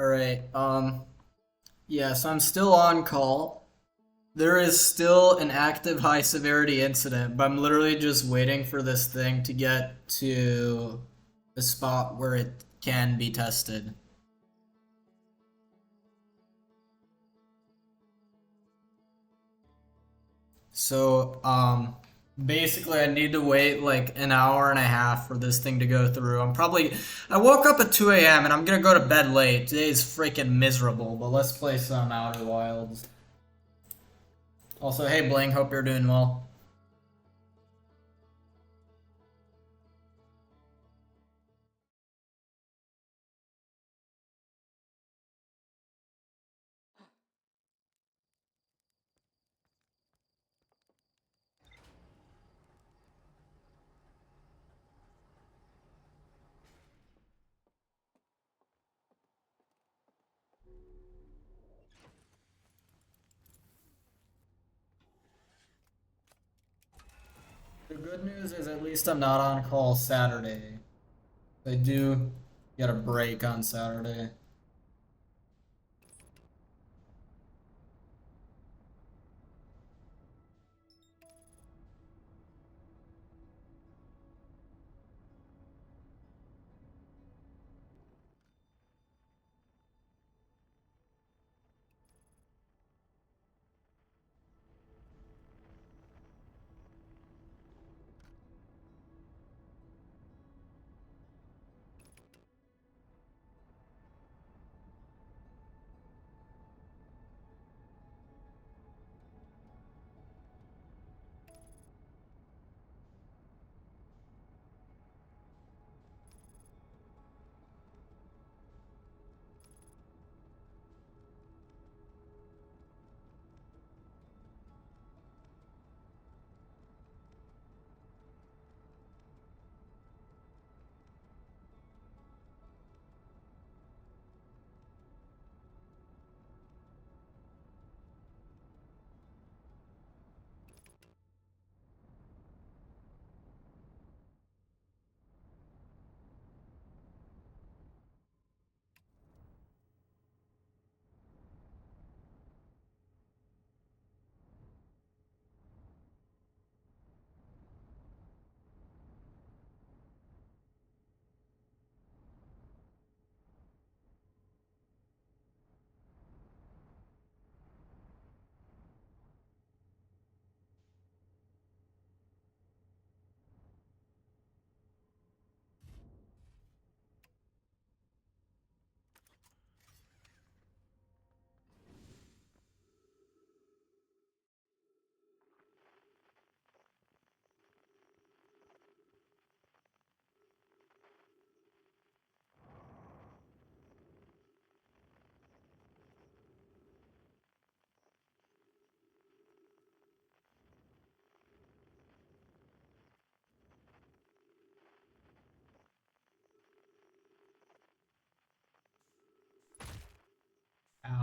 All right. Yeah, so I'm still on call. There is still an active high severity incident, but I'm literally just waiting for this thing to get to a spot where it can be tested. So, basically I need to wait like an hour and a half for this thing to go through. I woke up at 2 a.m. and I'm gonna go to bed late. Today's freaking miserable, but let's play some Outer Wilds. Also, hey Bling, hope you're doing well. The good news is at least I'm not on call Saturday. I do get a break on Saturday.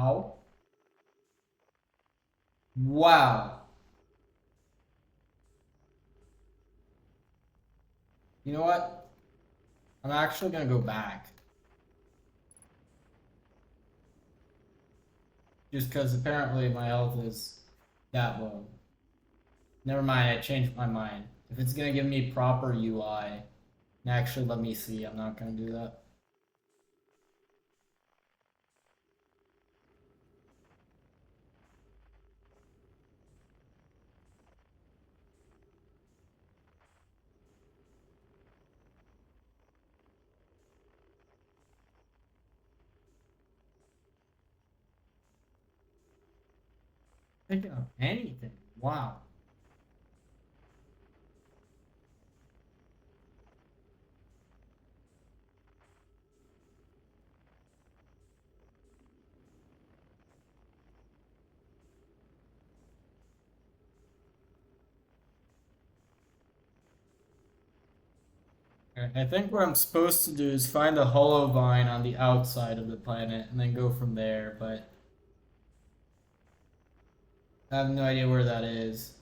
Ow. Wow. You know what? I'm actually gonna go back. Just because apparently my health is that low. Never mind, I changed my mind. If it's gonna give me proper UI, actually let me see, I'm not gonna do that. Picking up anything. Wow. I think what I'm supposed to do is find a hollow vine on the outside of the planet and then go from there, but I have no idea where that is.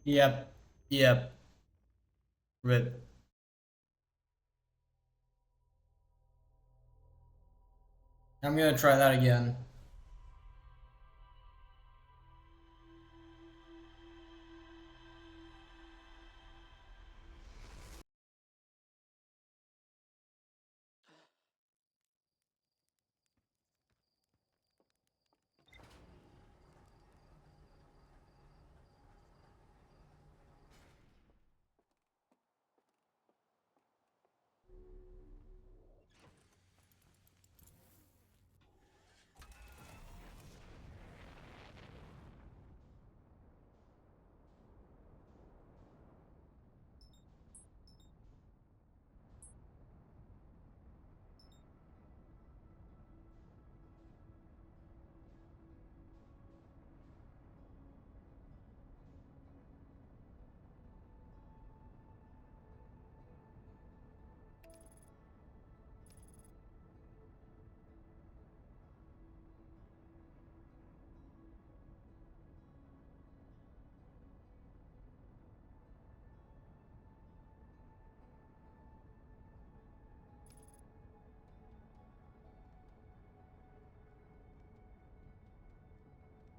Yep. Yep. Rip. I'm gonna try that again.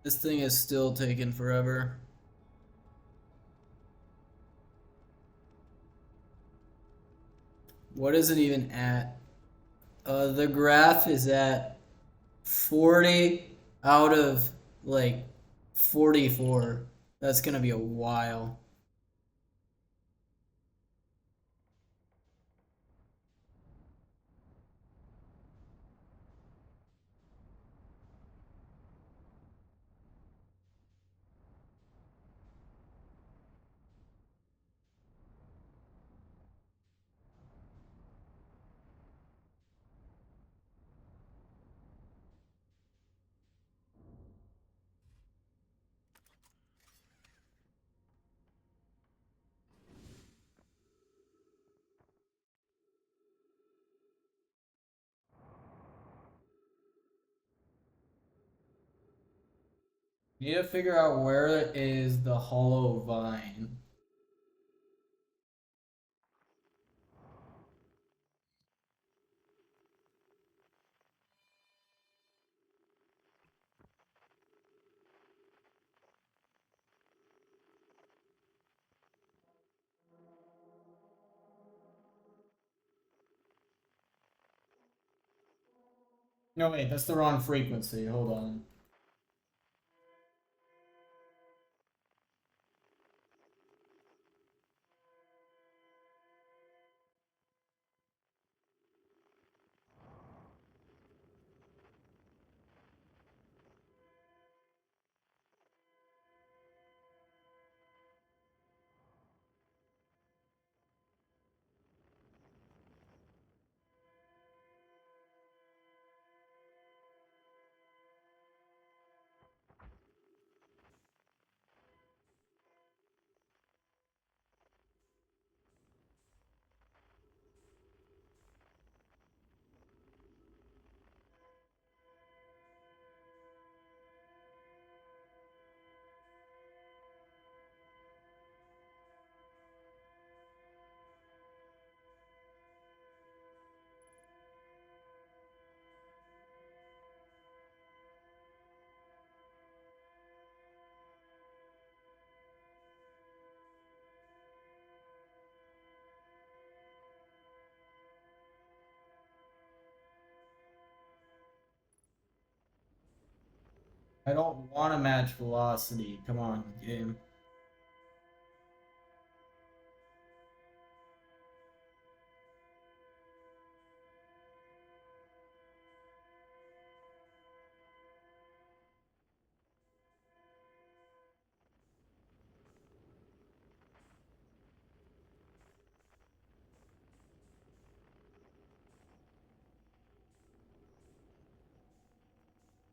This thing is still taking forever. What is it even at? The graph is at 40 out of like 44. That's gonna be a while. Need to figure out where is the hollow vine. No, wait, that's the wrong frequency. Hold on. I don't want to match velocity. Come on, game.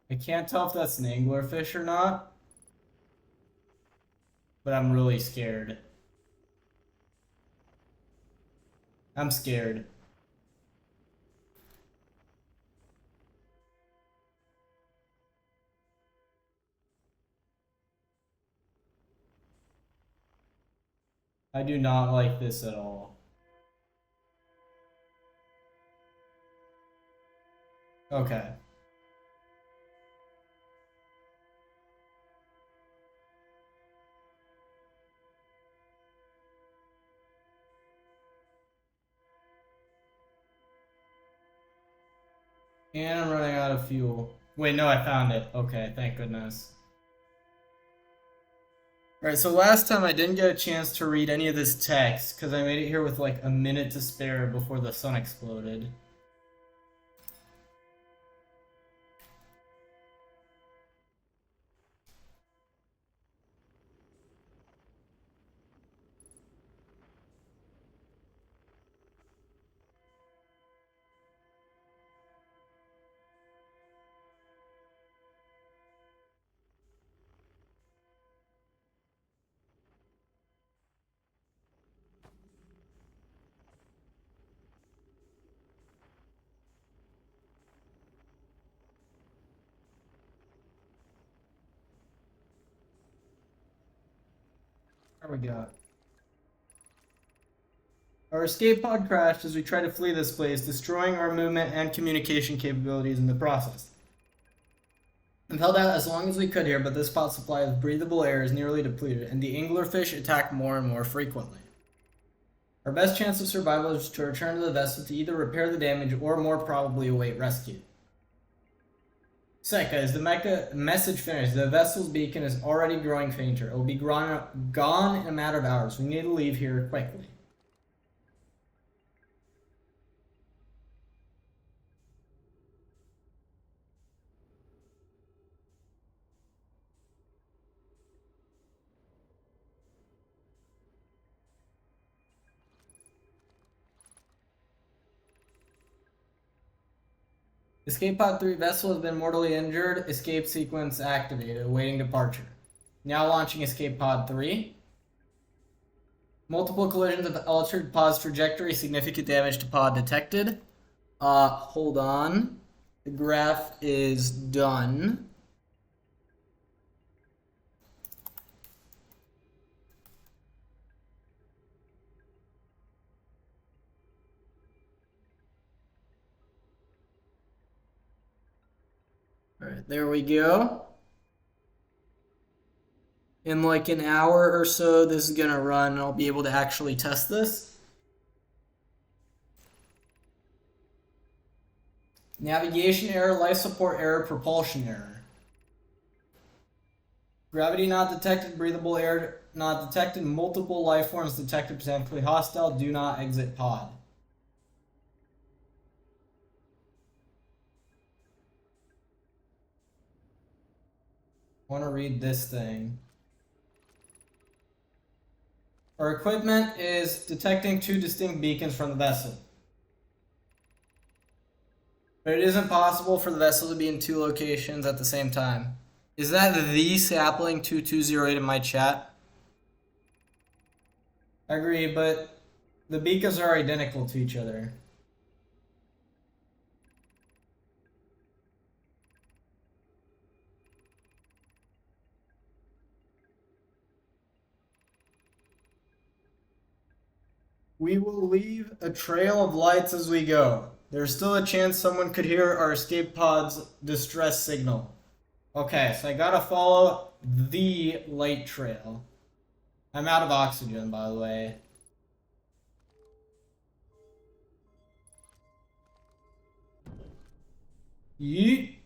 I can't tell if that's an anglerfish or not, but I'm really scared. I'm scared. I do not like this at all. Okay. And I'm running out of fuel. Wait, no, I found it. Okay, thank goodness. Alright, so last time I didn't get a chance to read any of this text because I made it here with like a minute to spare before the sun exploded. There we go. Our escape pod crashed as we tried to flee this place, destroying our movement and communication capabilities in the process. We've held out as long as we could here, but this pod supply of breathable air is nearly depleted, and the anglerfish attack more and more frequently. Our best chance of survival is to return to the vessel to either repair the damage or more probably await rescue. Seika, is the message finished? The vessel's beacon is already growing fainter. It will be gone in a matter of hours. We need to leave here quickly. Escape pod 3 vessel has been mortally injured. Escape sequence activated. Awaiting departure. Now launching escape pod 3. Multiple collisions have altered pod's trajectory. Significant damage to pod detected. Hold on. The graph is done. Alright, there we go. In like an hour or so, this is gonna run, and I'll be able to actually test this. Navigation error, life support error, propulsion error. Gravity not detected, breathable air not detected, multiple life forms detected potentially hostile, do not exit pod. I want to read this thing. Our equipment is detecting 2 distinct beacons from the vessel. But it isn't possible for the vessel to be in 2 locations at the same time. Is that the sapling 2208 in my chat? I agree, but the beacons are identical to each other. We will leave a trail of lights as we go. There's still a chance someone could hear our escape pod's distress signal. Okay, so I gotta follow the light trail. I'm out of oxygen, by the way. Yeet.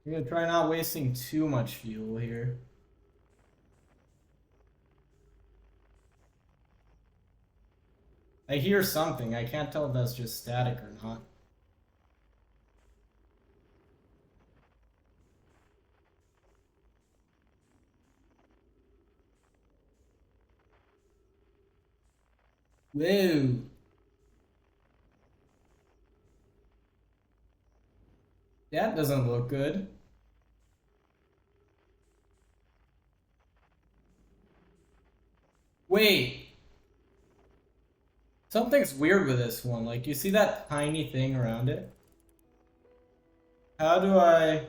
I'm gonna try not wasting too much fuel here. I hear something. I can't tell if that's just static or not. Whoa. That doesn't look good. Wait. Something's weird with this one. Like, you see that tiny thing around it? How do I...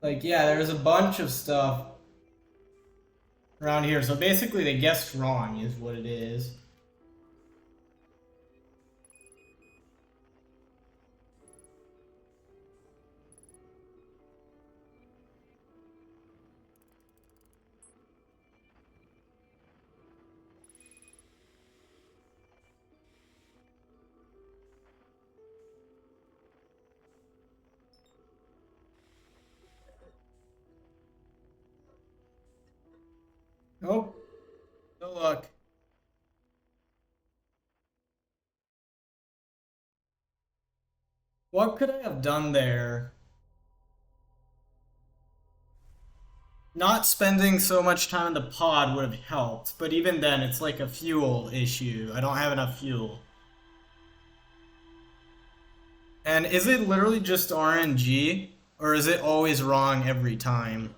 Like, yeah, there's a bunch of stuff around here. So basically they guessed wrong is what it is. Nope. No luck. What could I have done there? Not spending so much time in the pod would have helped, but even then, it's like a fuel issue. I don't have enough fuel. And is it literally just RNG? Or is it always wrong every time?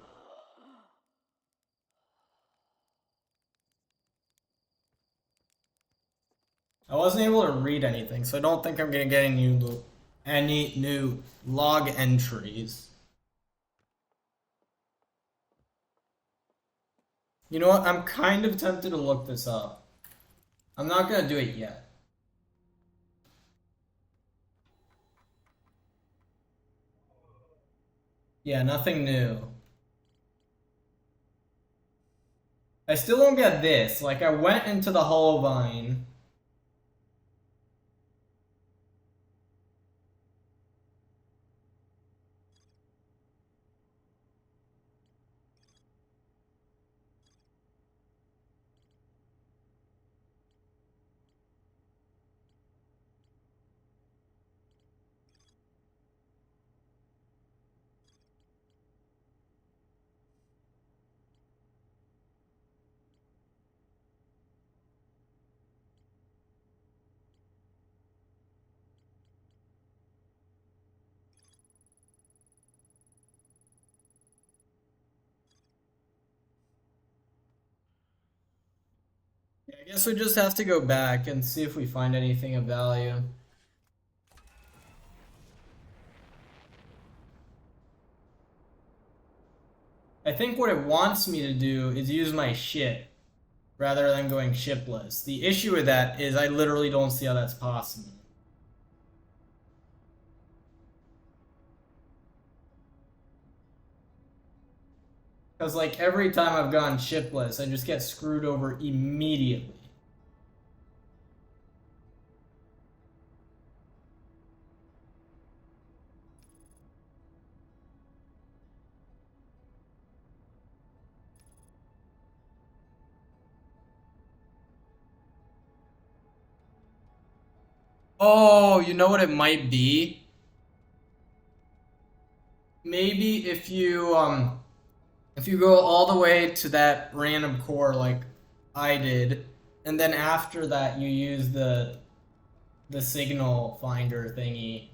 I wasn't able to read anything, so I don't think I'm gonna get any new log entries. You know what? I'm kind of tempted to look this up. I'm not gonna do it yet. Yeah, nothing new. I still don't get this. Like, I went into the Hollow Vine. Yeah, I guess we just have to go back and see if we find anything of value. I think what it wants me to do is use my ship rather than going shipless. The issue with that is I literally don't see how that's possible. Because, like, every time I've gone shipless, I just get screwed over immediately. Oh, you know what it might be? Maybe if you go all the way to that random core like I did, and then after that you use the signal finder thingy.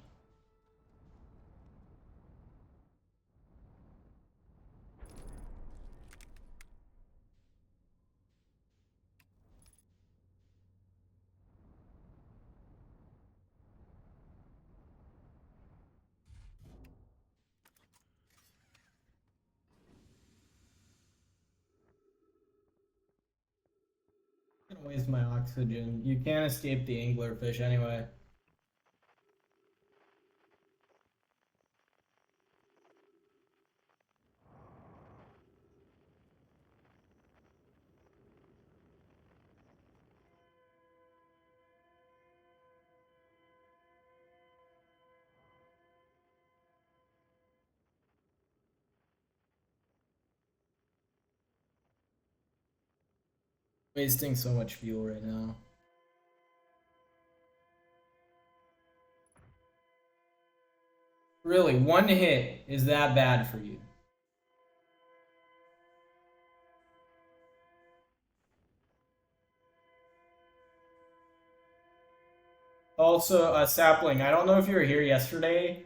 I'm gonna waste my oxygen. You can't escape the anglerfish anyway. Wasting so much fuel right now. Really, one hit is that bad for you? Also, Sapling, I don't know if you were here yesterday.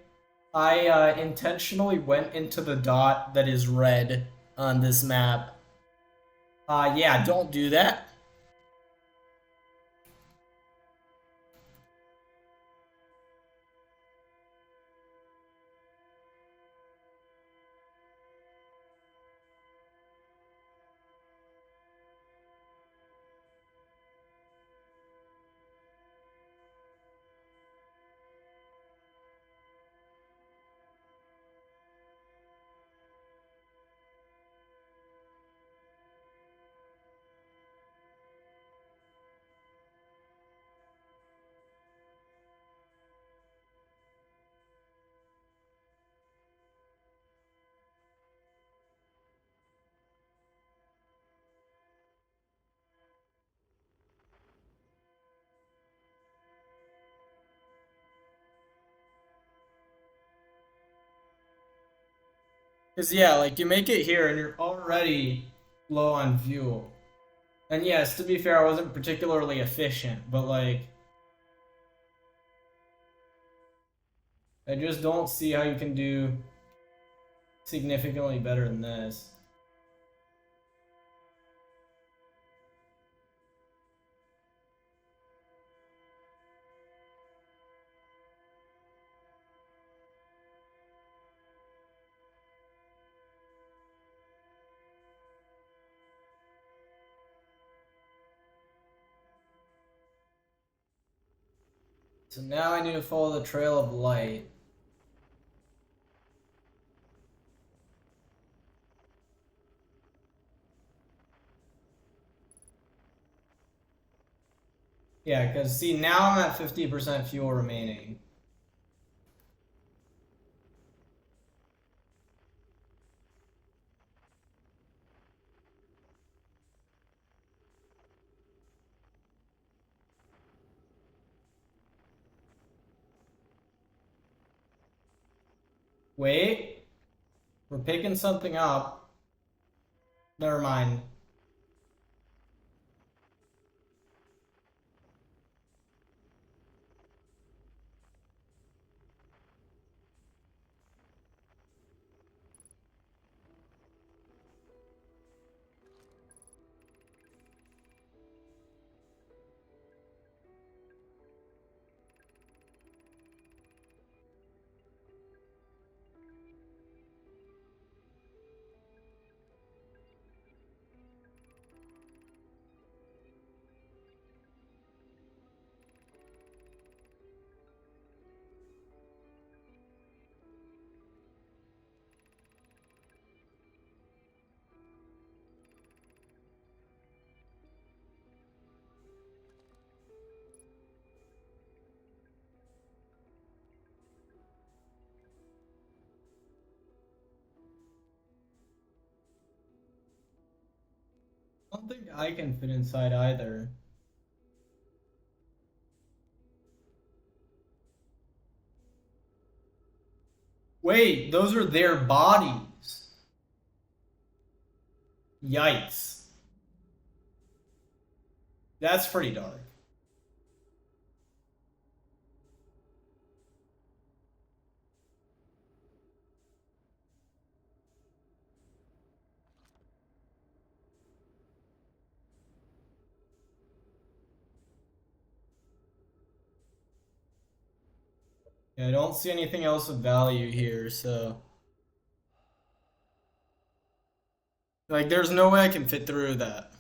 I intentionally went into the dot that is red on this map. Yeah, don't do that. Because, yeah, like, you make it here and you're already low on fuel. And yes, to be fair, I wasn't particularly efficient, but, like, I just don't see how you can do significantly better than this. So now I need to follow the trail of light. Yeah, because see, now I'm at 50% fuel remaining. Wait, we're picking something up. Never mind. I don't think I can fit inside either. Wait, those are their bodies. Yikes. That's pretty dark. Yeah, I don't see anything else of value here, so. Like, there's no way I can fit through that.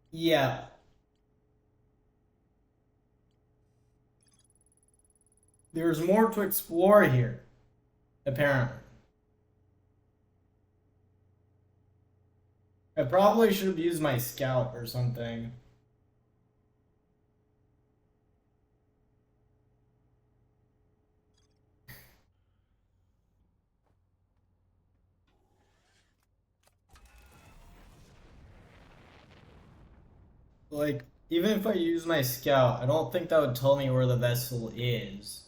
Yeah. There's more to explore here, apparently. I probably should have used my scout or something. Like, even if I use my scout, I don't think that would tell me where the vessel is.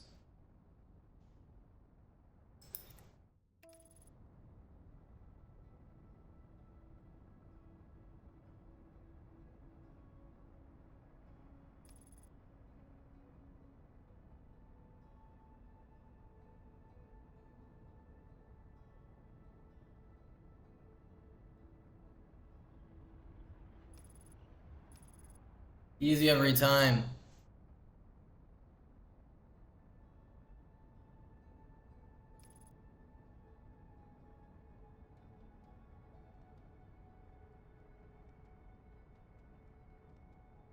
Easy every time.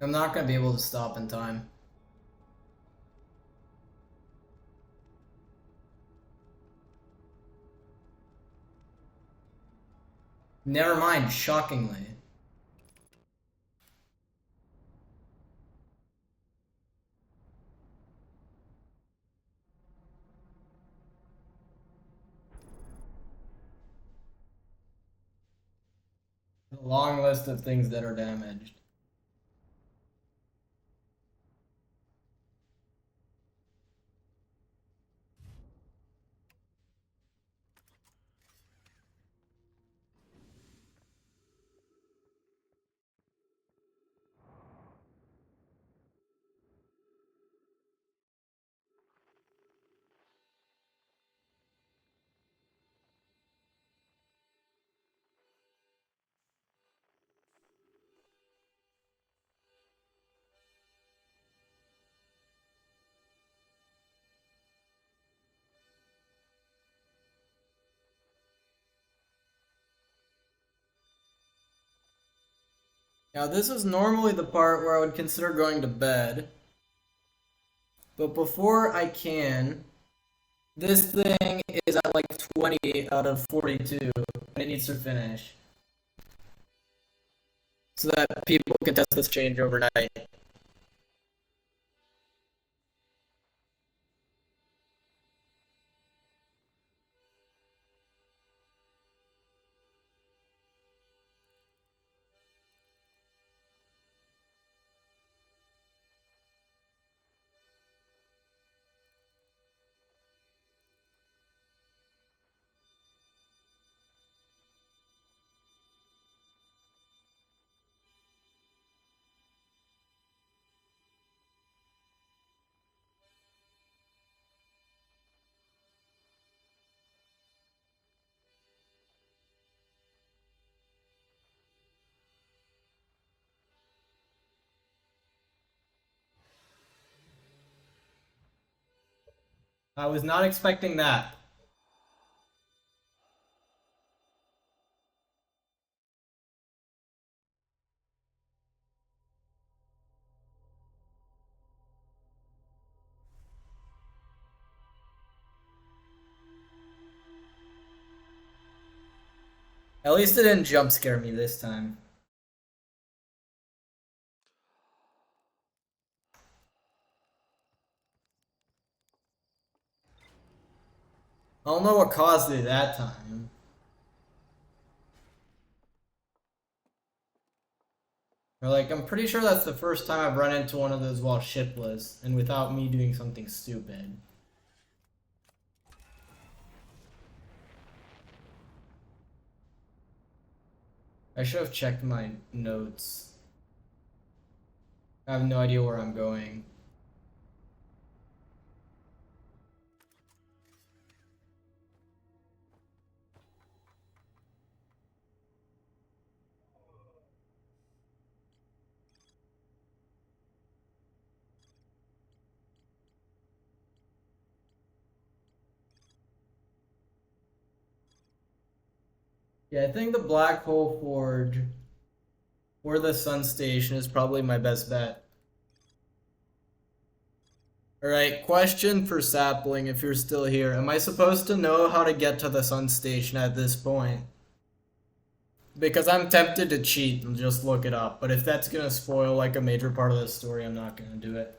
I'm not gonna be able to stop in time. Never mind, shockingly. A long list of things that are damaged. Now, this is normally the part where I would consider going to bed. But before I can, this thing is at like 20 out of 42, and it needs to finish. So that people can test this change overnight. I was not expecting that. At least it didn't jump scare me this time. I don't know what caused it that time. Or like, I'm pretty sure that's the first time I've run into one of those while shipless, and without me doing something stupid. I should have checked my notes. I have no idea where I'm going. Yeah, I think the Black Hole Forge or the Sun Station is probably my best bet. Alright, question for Sapling if you're still here. Am I supposed to know how to get to the Sun Station at this point? Because I'm tempted to cheat and just look it up, but if that's gonna spoil like a major part of the story, I'm not gonna do it.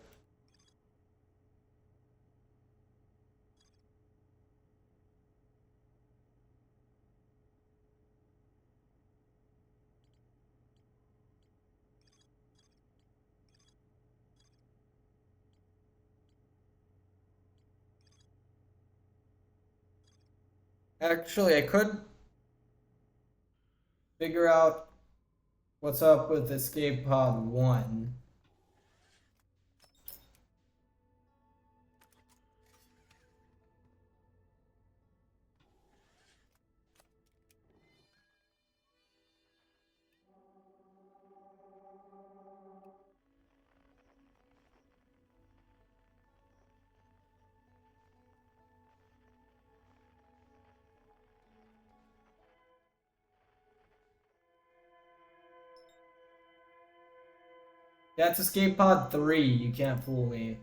Actually, I could figure out what's up with Escape Pod 1. That's Escape Pod 3, you can't fool me.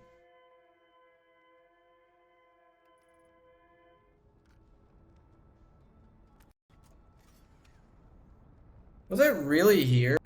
Was I really here?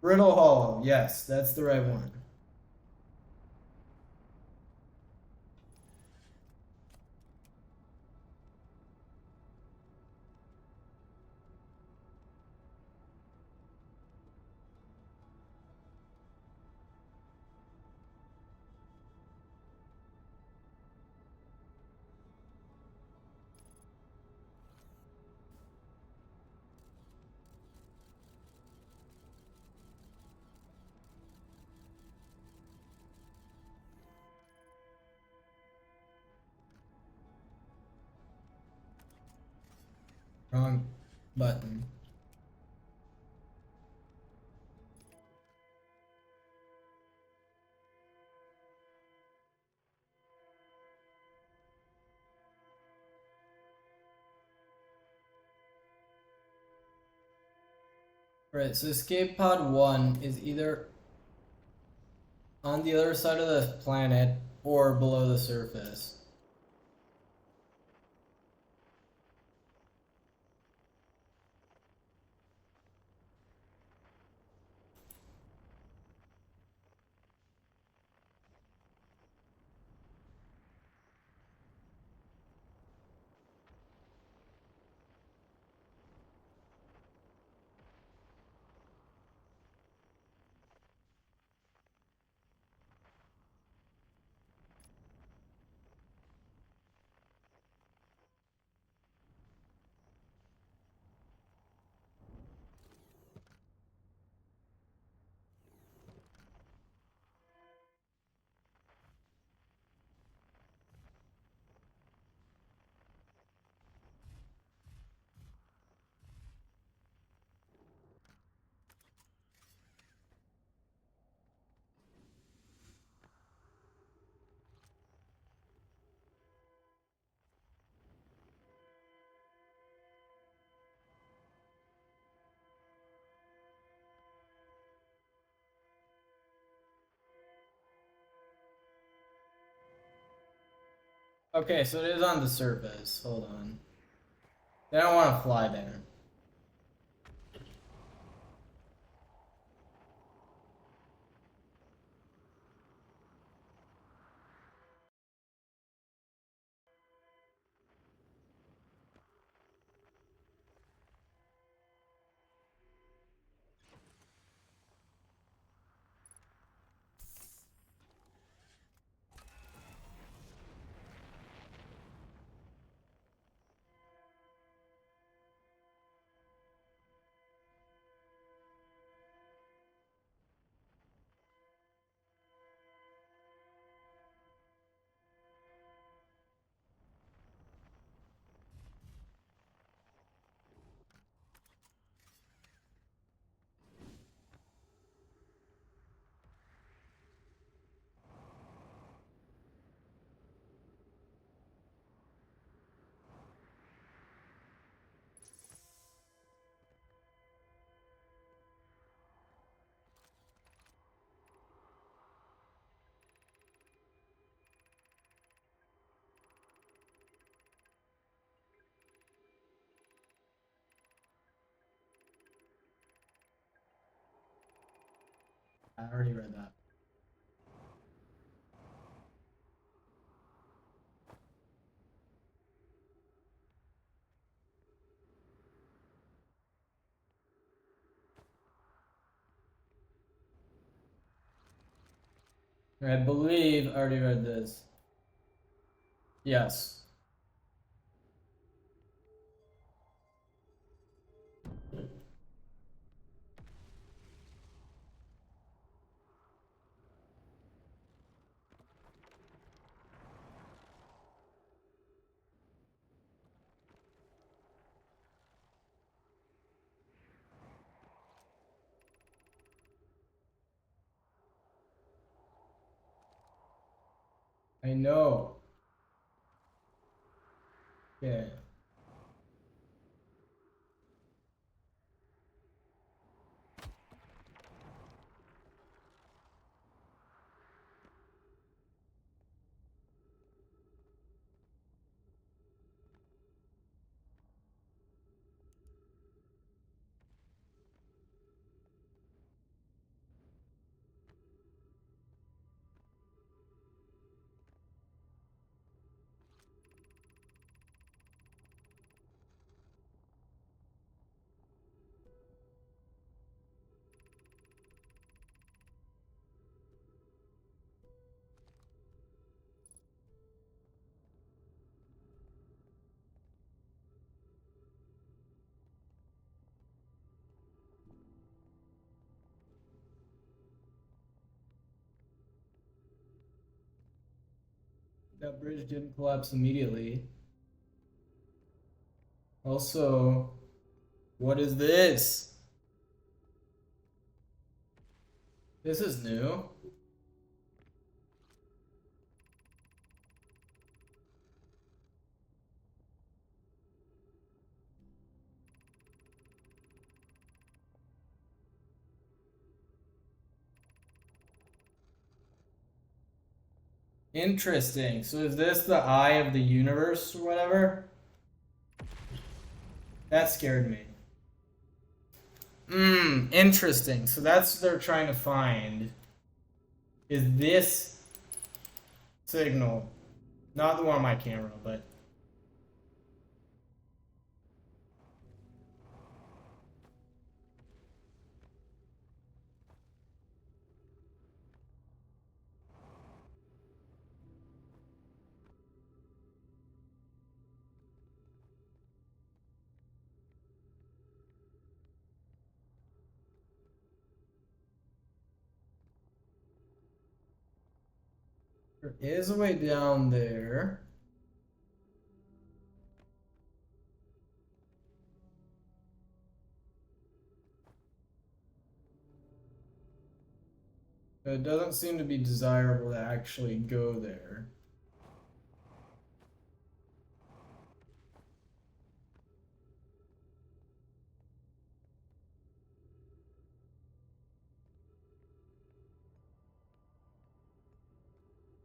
Riddle Hollow, yes, that's the right one. Wrong button. Right, so Escape Pod 1 is either on the other side of the planet or below the surface. Okay, so it is on the surface. Hold on. They don't want to fly there. I already read that. I believe I already read this. Yes. I know. Okay. That bridge didn't collapse immediately. Also, what is this? This is new. Interesting. So is this the eye of the universe or whatever? That scared me. Interesting. So that's what they're trying to find. Is this signal. Not the one on my camera, but there is a way down there. But it doesn't seem to be desirable to actually go there.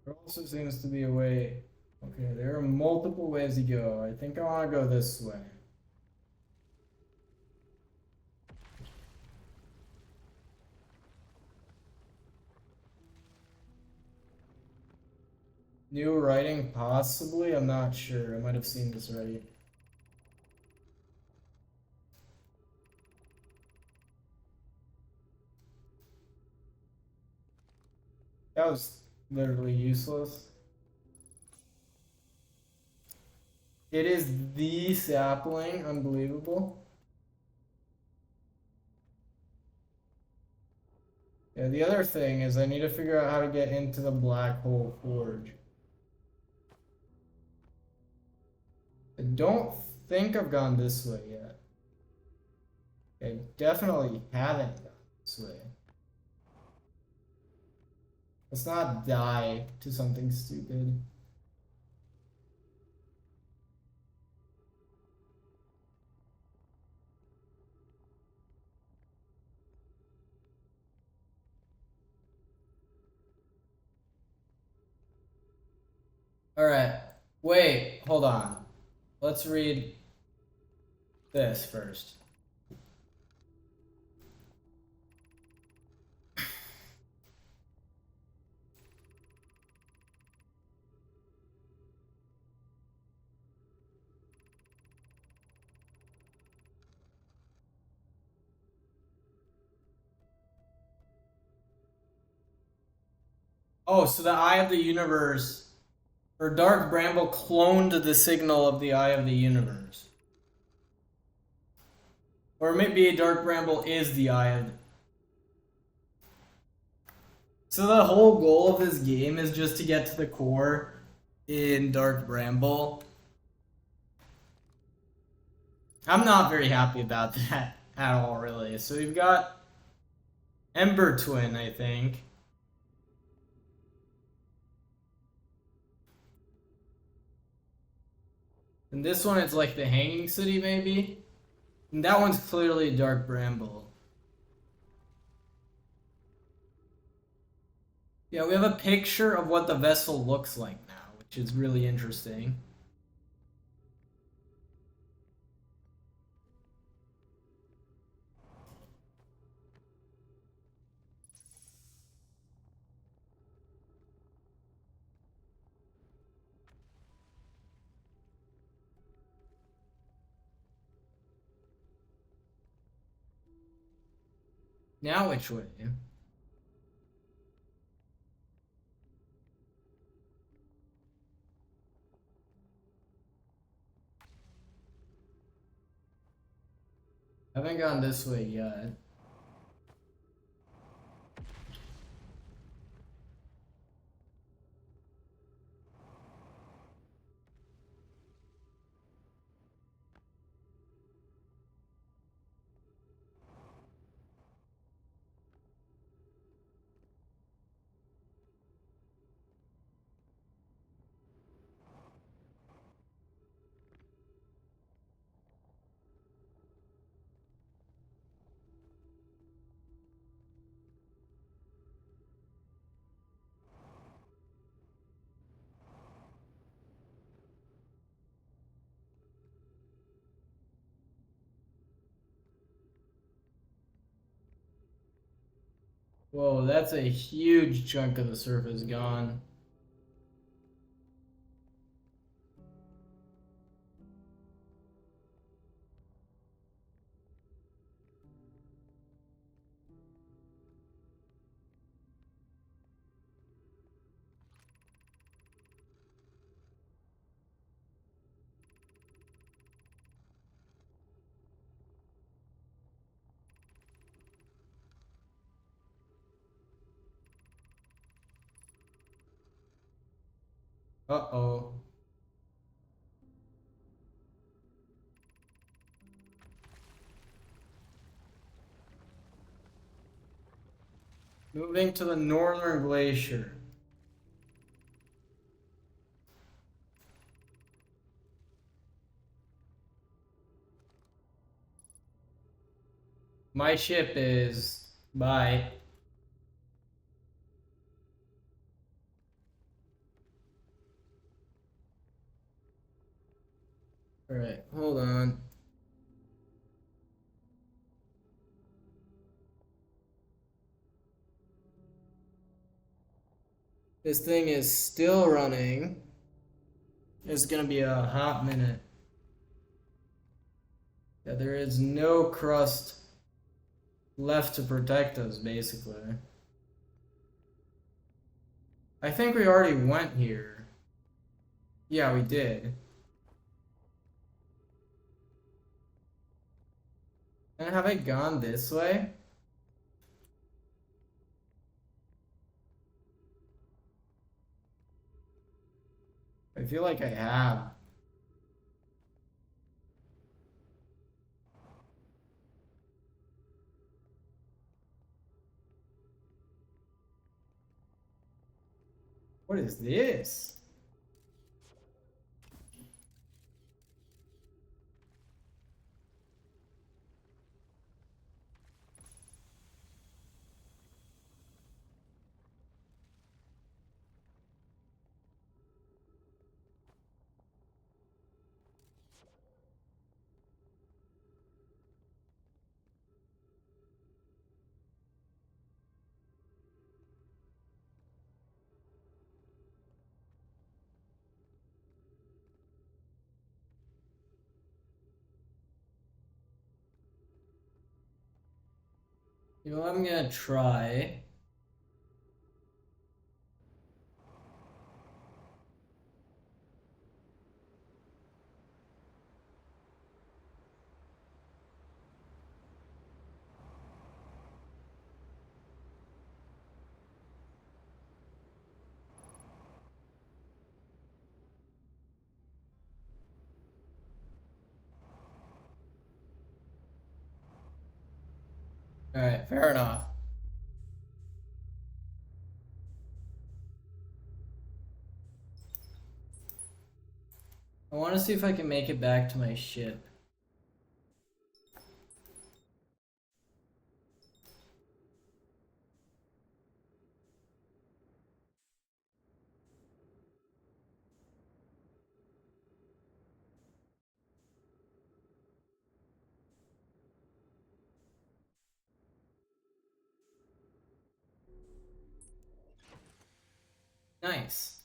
There also seems to be a way. Okay, there are multiple ways to go. I think I want to go this way. New writing, possibly? I'm not sure. I might have seen this already. That was literally useless. It is the sapling. Unbelievable. Yeah, the other thing is I need to figure out how to get into the Black Hole Forge. I don't think I've gone this way yet. I definitely haven't gone this way. Let's not die to something stupid. All right. Wait, hold on. Let's read this first. Oh, so the Eye of the Universe, or Dark Bramble cloned the signal of the Eye of the Universe. Or maybe Dark Bramble is the Eye of the... So the whole goal of this game is just to get to the core in Dark Bramble. I'm not very happy about that at all, really. So we've got Ember Twin, I think. And this one is like the Hanging City, maybe? And that one's clearly Dark Bramble. Yeah, we have a picture of what the vessel looks like now, which is really interesting. Now which way? Haven't gone this way yet. Whoa, that's a huge chunk of the surface gone. Uh-oh. Moving to the northern glacier. My ship is... Bye. Alright, hold on. This thing is still running. It's gonna be a hot minute. Yeah, there is no crust left to protect us, basically. I think we already went here. Yeah, we did. And have I gone this way? I feel like I have. What is this? You know, I'm gonna try. Alright, fair enough. I want to see if I can make it back to my ship. Nice.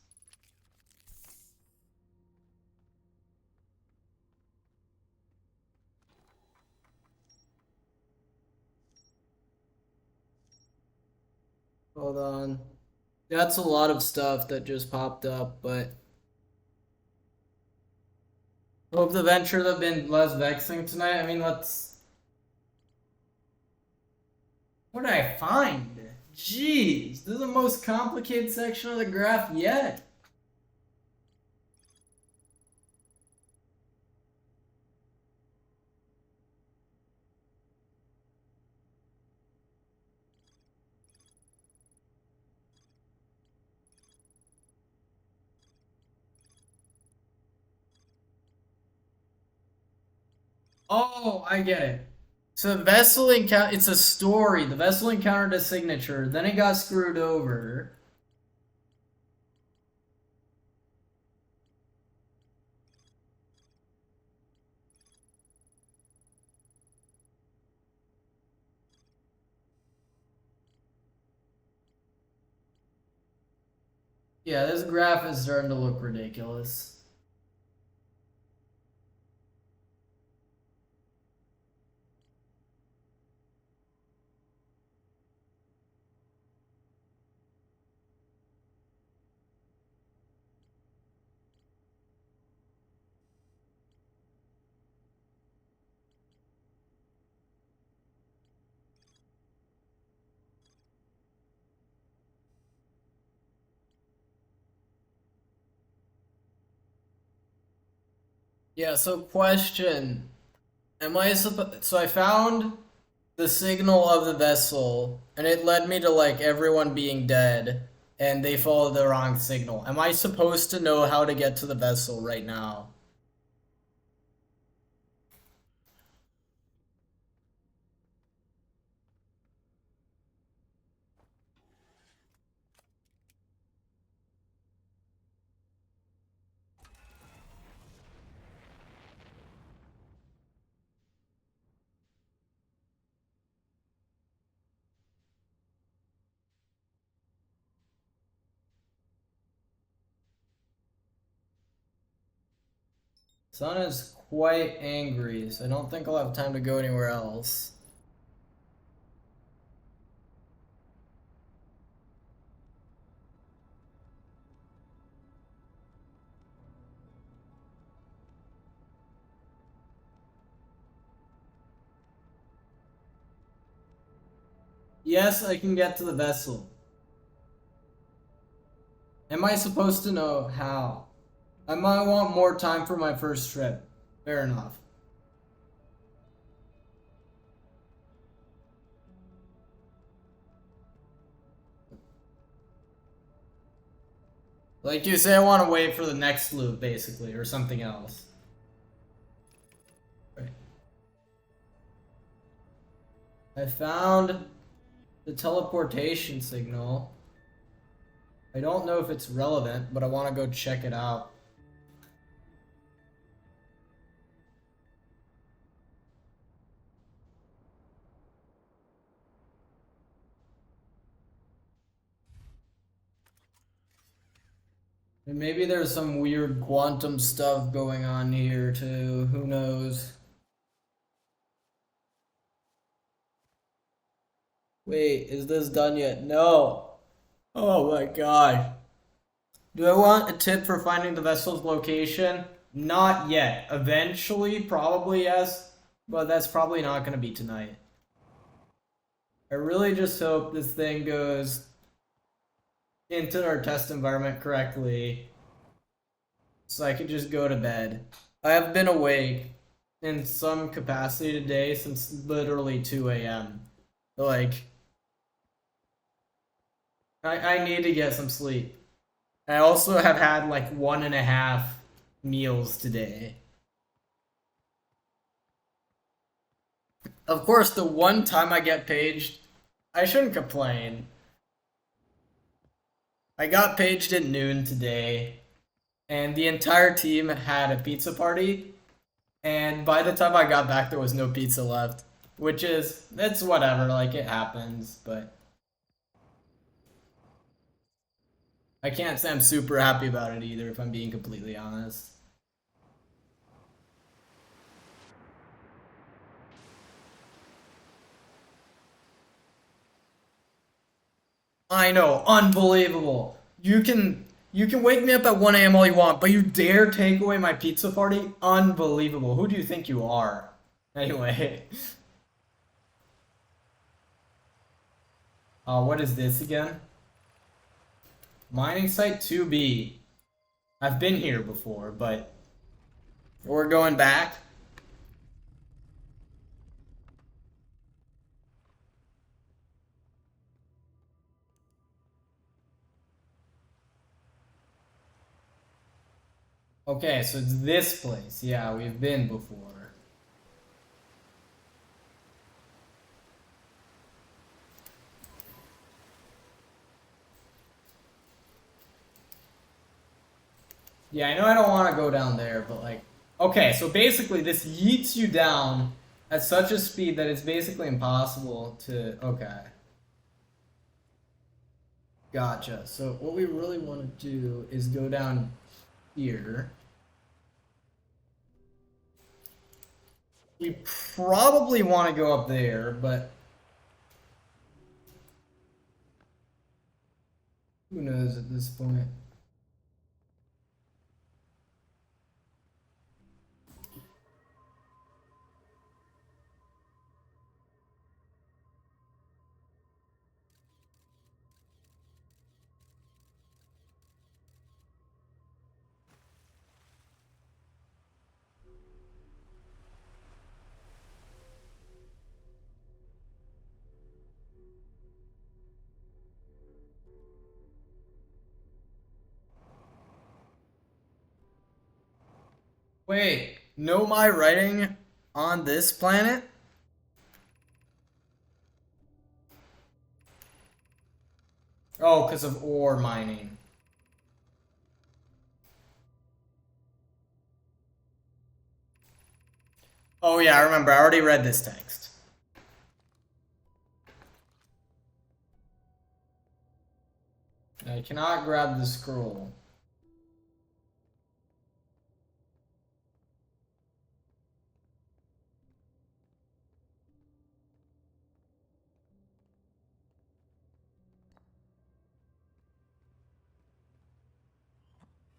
Hold on. That's a lot of stuff that just popped up, but hope the ventures have been less vexing tonight. I mean, let's. What did I find? Jeez, this is the most complicated section of the graph yet. Oh, I get it. So the vessel encounter, it's a story. The vessel encountered a signature, then it got screwed over. Yeah, this graph is starting to look ridiculous. Yeah, so question. Am I supposed... So I found the signal of the vessel, and it led me to, like, everyone being dead, and they followed the wrong signal. Am I supposed to know how to get to the vessel right now? Sun is quite angry, so I don't think I'll have time to go anywhere else. Yes, I can get to the vessel. Am I supposed to know how? I might want more time for my first trip. Fair enough. Like you say, I want to wait for the next loop, basically, or something else. Right. I found the teleportation signal. I don't know if it's relevant, but I want to go check it out. And maybe there's some weird quantum stuff going on here too. Who knows? Wait, is this done yet? No. Oh my god. Do I want a tip for finding the vessel's location? Not yet. Eventually, probably yes, but that's probably not going to be tonight. I really just hope this thing goes into our test environment correctly so I can just go to bed. I have been awake in some capacity today since literally 2 a.m. Like, I need to get some sleep. I also have had like 1.5 meals today. Of course, the one time I get paged, I shouldn't complain. I got paged at noon today, and the entire team had a pizza party. And by the time I got back, there was no pizza left, which is, it's whatever, like it happens, but I can't say I'm super happy about it either, if I'm being completely honest. I know, unbelievable. You can wake me up at 1 a.m. all you want, but you dare take away my pizza party? Unbelievable. Who do you think you are? Anyway. What is this again? Mining site 2B. I've been here before, but we're going back. Okay, so it's this place. Yeah, we've been before. Yeah, I know I don't want to go down there, but like, okay, so basically this yeets you down at such a speed that it's basically impossible to, okay. Gotcha. So what we really want to do is go down here. We probably want to go up there, but who knows at this point. Wait, know my writing on this planet? Oh, because of ore mining. Oh yeah, I remember. I already read this text. I cannot grab the scroll.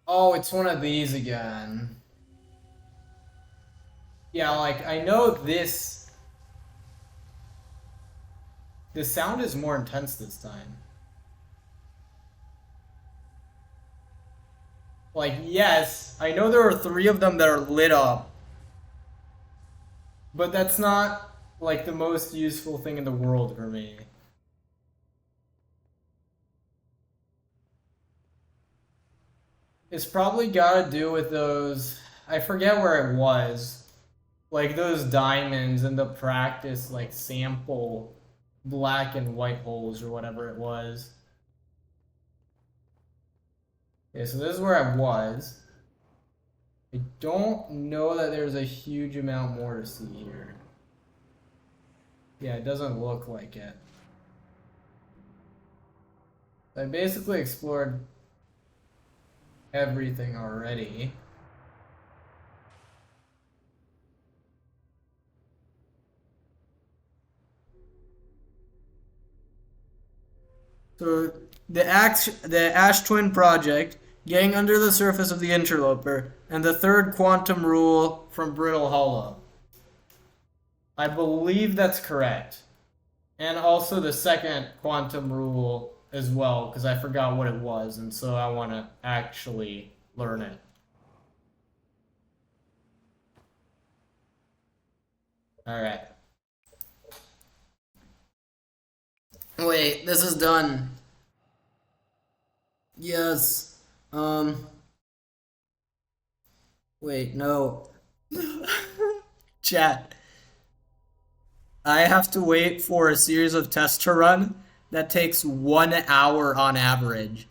Oh, it's one of these again. Yeah, like, I know this... The sound is more intense this time. Like, yes, I know there are 3 of them that are lit up. But that's not, like, the most useful thing in the world for me. It's probably gotta do with those... I forget where it was. Like, those diamonds and the practice, like, sample black and white holes or whatever it was. Okay, so this is where I was. I don't know that there's a huge amount more to see here. Yeah, it doesn't look like it. I basically explored everything already. So the Ash Twin project, getting under the surface of the interloper, and the third quantum rule from Brittle Hollow. I believe that's correct. And also the second quantum rule as well, because I forgot what it was, and so I want to actually learn it. All right. Wait, this is done. Yes. Wait, no. Chat. I have to wait for a series of tests to run that takes 1 hour on average.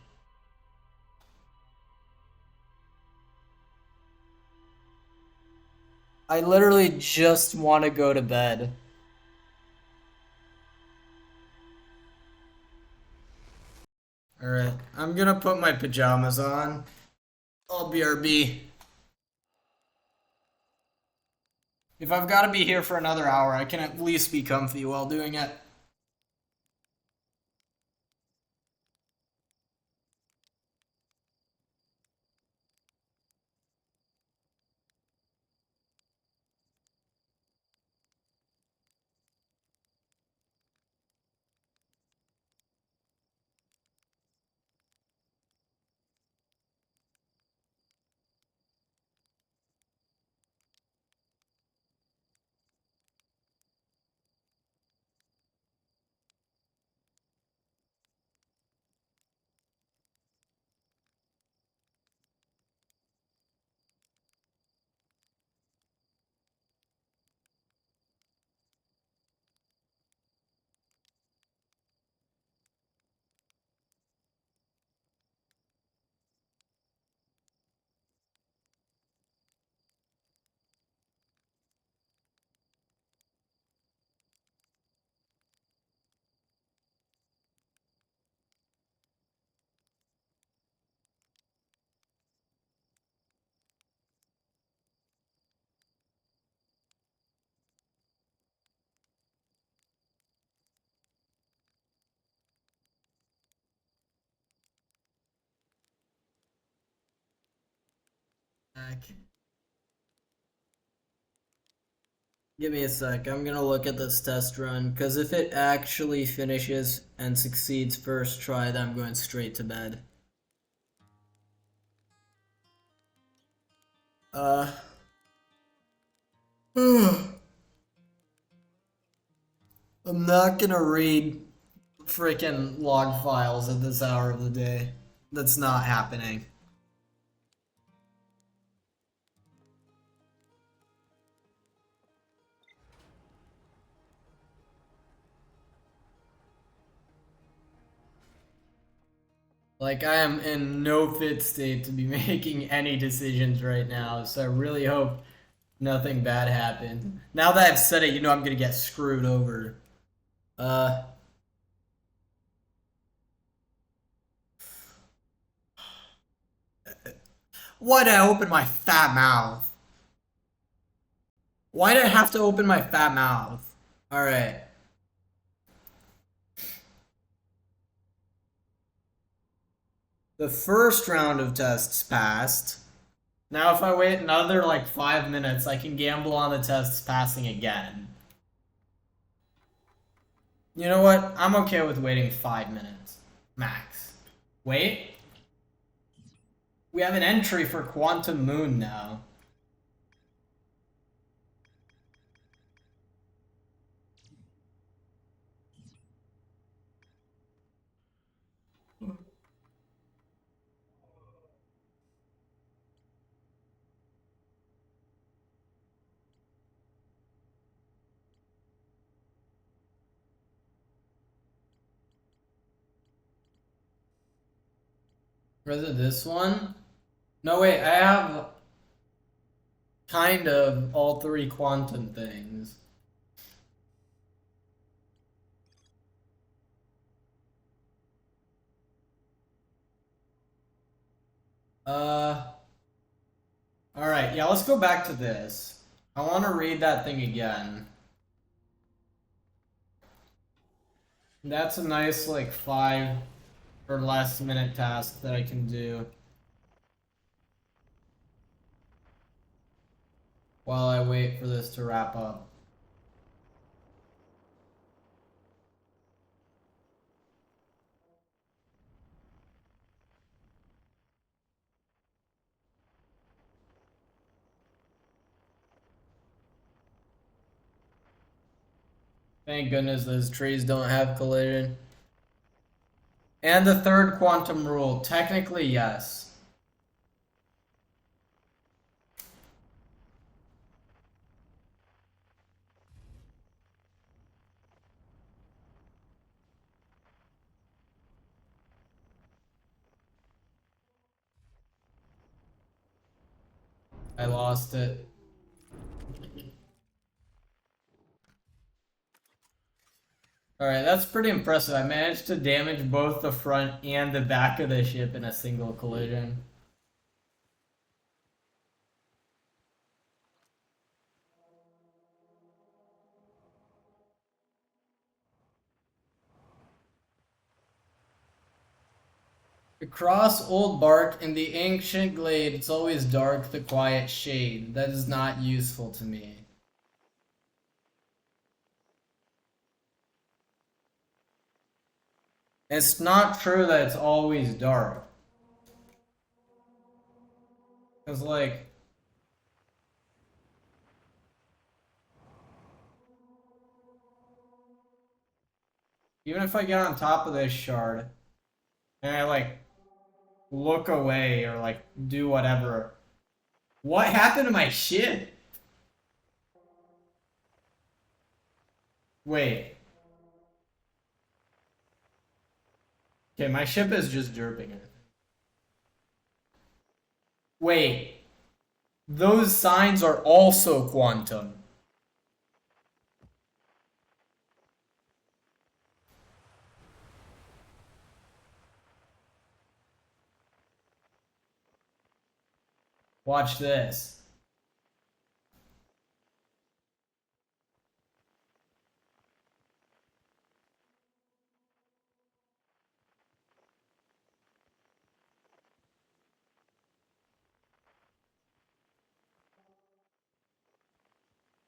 I literally just want to go to bed. Alright, I'm gonna put my pajamas on. I'll BRB. If I've got to be here for another hour, I can at least be comfy while doing it. Give me a sec. I'm gonna look at this test run, because if it actually finishes and succeeds first try, then I'm going straight to bed. Uh. I'm not gonna read freaking log files at this hour of the day. That's not happening. Like, I am in no fit state to be making any decisions right now, so I really hope nothing bad happened. Now that I've said it, you know I'm gonna get screwed over. Uh. Why'd I open my fat mouth? Why did I have to open my fat mouth? Alright. The first round of tests passed. Now if I wait another like 5 minutes, I can gamble on the tests passing again. You know what? I'm okay with waiting 5 minutes. Max. Wait. We have an entry for Quantum Moon now. Was it this one? No, wait, I have kind of all three quantum things. Alright, yeah, let's go back to this. I want to read that thing again. That's a nice, like, 5 or less minute task that I can do while I wait for this to wrap up. Thank goodness those trees don't have collision. And the third quantum rule. Technically, yes. I lost it. Alright, that's pretty impressive. I managed to damage both the front and the back of the ship in a single collision. Across old bark in the ancient glade, it's always dark, the quiet shade. That is not useful to me. It's not true that it's always dark. Because, like, even if I get on top of this shard, and I, like, look away or, like, do whatever, what happened to my ship? Wait. Okay, my ship is just derping it. Wait. Those signs are also quantum. Watch this.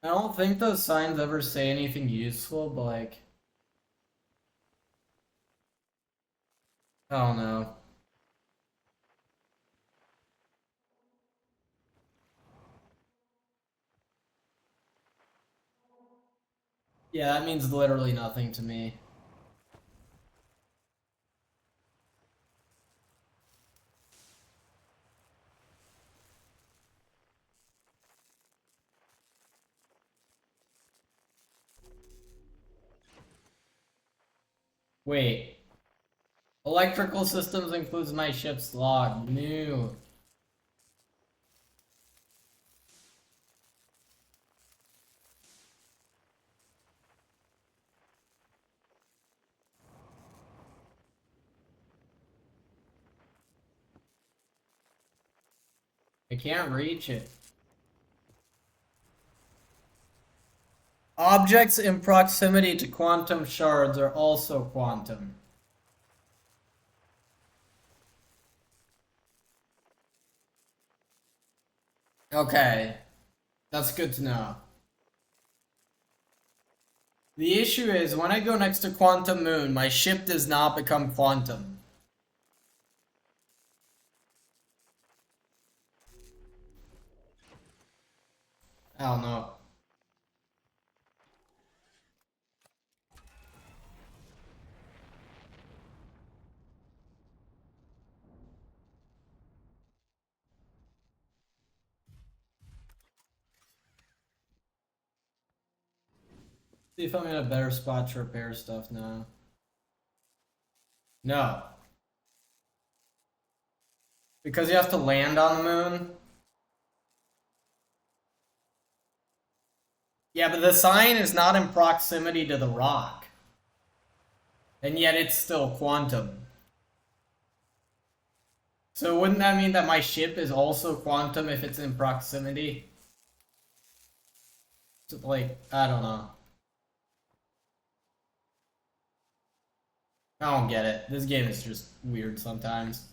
I don't think those signs ever say anything useful, but like, I don't know. Yeah, that means literally nothing to me. Wait. Electrical systems includes my ship's log. New. I can't reach it. Objects in proximity to quantum shards are also quantum. Okay. That's good to know. The issue is, when I go next to Quantum Moon, my ship does not become quantum. I don't know. See if I'm in a better spot to repair stuff now. No. Because you have to land on the moon? Yeah, but the sign is not in proximity to the rock. And yet it's still quantum. So wouldn't that mean that my ship is also quantum if it's in proximity? So, like, I don't know. I don't get it. This game is just weird sometimes.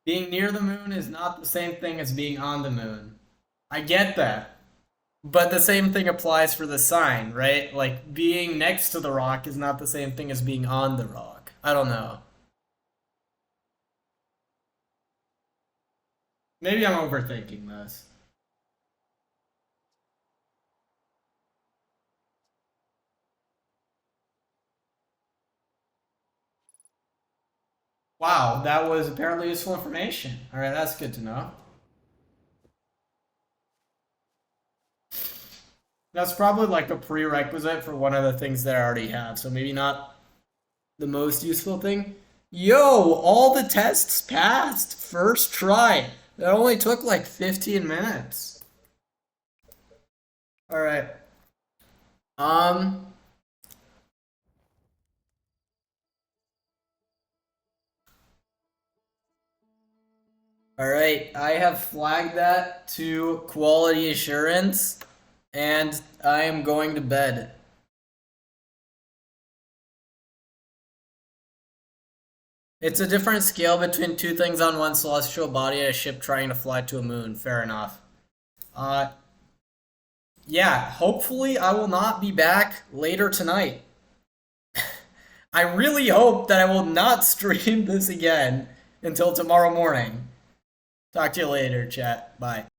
Being near the moon is not the same thing as being on the moon. I get that. But the same thing applies for the sign, right? Like, being next to the rock is not the same thing as being on the rock. I don't know. Maybe I'm overthinking this. Wow, that was apparently useful information. All right, that's good to know. That's probably like a prerequisite for one of the things that I already have, so maybe not the most useful thing. Yo, all the tests passed. First try. That only took like 15 minutes. All right. Um, all right. I have flagged that to quality assurance and I am going to bed. It's a different scale between two things on one celestial body and a ship trying to fly to a moon. Fair enough. Uh, yeah, hopefully I will not be back later tonight. I really hope that I will not stream this again until tomorrow morning. Talk to you later, chat. Bye.